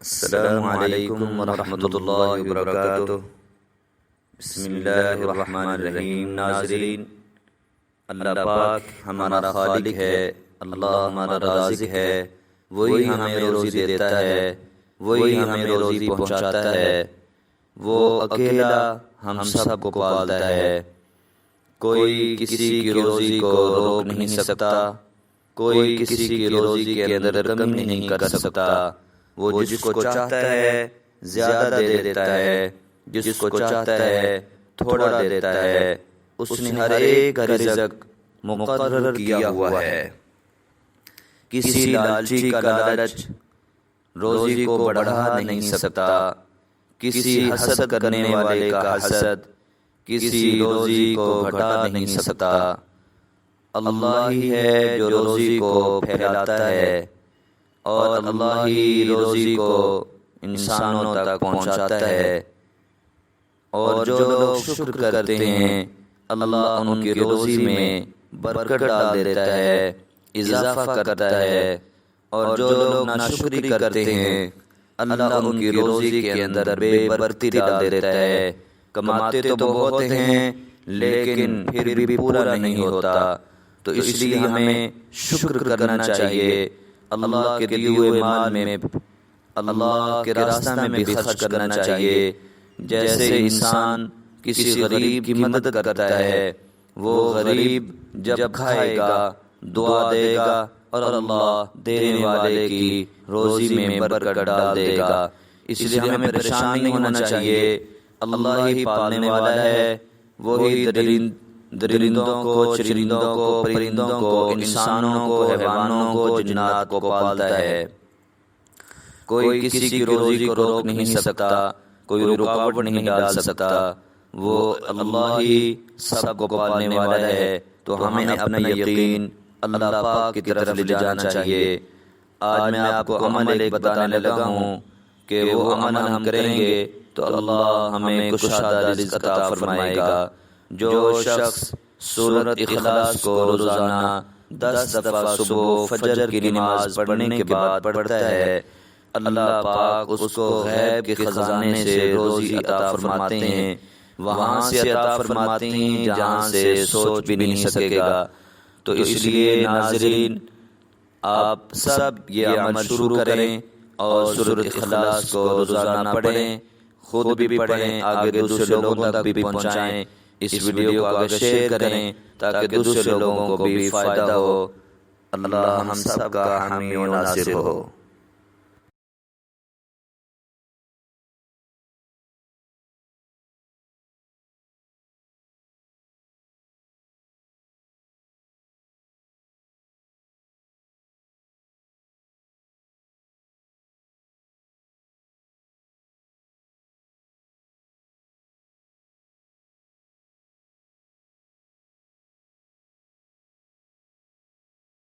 السلام علیکم ورحمۃ اللہ وبرکاتہ۔ بسم اللہ الرحمن الرحیم۔ ناظرین، اللہ پاک ہمارا خالق ہے، اللہ ہمارا رازق ہے، وہی ہمیں روزی دیتا ہے، وہی ہمیں روزی پہنچاتا ہے، وہ اکیلا ہم سب کو پالتا ہے۔ کوئی کسی کی روزی کو روک نہیں سکتا، کوئی کسی کی روزی کے اندر کمی نہیں کر سکتا۔ وہ جس کو چاہتا ہے زیادہ دے دیتا ہے، جس کو چاہتا ہے تھوڑا دیتا ہے۔ اس نے ہر ایک کا رزق مقرر کیا ہوا ہے۔ کسی لالچی کا لالچ روزی کو بڑھا نہیں سکتا، کسی حسد کرنے والے کا حسد کسی روزی کو گھٹا نہیں سکتا۔ اللہ ہی ہے جو روزی کو پھیلاتا ہے، اور اللہ ہی روزی کو انسانوں تک پہنچاتا ہے۔ اور جو لوگ شکر کرتے ہیں، اللہ ان کی روزی میں برکت ڈال دیتا ہے، اضافہ کرتا ہے۔ اور جو لوگ ناشکری کرتے ہیں، اللہ ان کی روزی کے اندر بے برکتی ڈال دیتا ہے۔ کماتے تو بہت ہیں لیکن پھر بھی پورا نہیں ہوتا، تو اس لیے ہمیں شکر کرنا چاہیے۔ اللہ کے دیے ہوئے مال میں اللہ کے راستہ میں بھی خرچ کرنا چاہیے۔ جیسے انسان کسی غریب کی مدد کرتا ہے، وہ غریب جب کھائے گا دعا دے گا، اور اللہ دینے والے کی روزی میں برکت ڈال دے گا۔ اس لیے ہمیں پریشان نہیں ہونا چاہیے۔ اللہ ہی پالنے والا ہے، وہی درندوں کو، چرندوں کو، پرندوں کو، انسانوں کو، حیوانوں کو، جنات کو پالتا ہے۔ کوئی کسی کی روزی کو روک نہیں سکتا، کوئی رکاوٹ نہیں ڈال سکتا۔ وہ اللہ ہی سب کو پالنے والا ہے، تو ہمیں اپنا یقین اللہ پاک کی طرف لے جانا چاہیے۔ آج میں آپ کو عمل ایک بتانے لگا ہوں کہ وہ عمل ہم کریں گے تو اللہ ہمیں کشادہ رزق عطا فرمائے گا۔ جو شخص سورۃ اخلاص کو روزانہ 10 دفعہ صبح فجر کی نماز پڑھنے کے بعد پڑھتا ہے، اللہ پاک اس کو غیب کے خزانے سے روزی عطا فرماتے ہیں۔ وہاں سے عطا فرماتے ہیں جہاں سے سوچ بھی نہیں سکے گا۔ تو اس لیے ناظرین، آپ سب یہ عمل شروع کریں اور سورۃ اخلاص کو روزانہ پڑھیں، خود بھی پڑھیں، آگے دوسرے لوگوں تک بھی پہنچائیں۔ اس ویڈیو کو آگے شیئر کریں تاکہ دوسرے لوگوں کو بھی فائدہ ہو۔ اللہ ہم سب کا حامی و ناصر ہو۔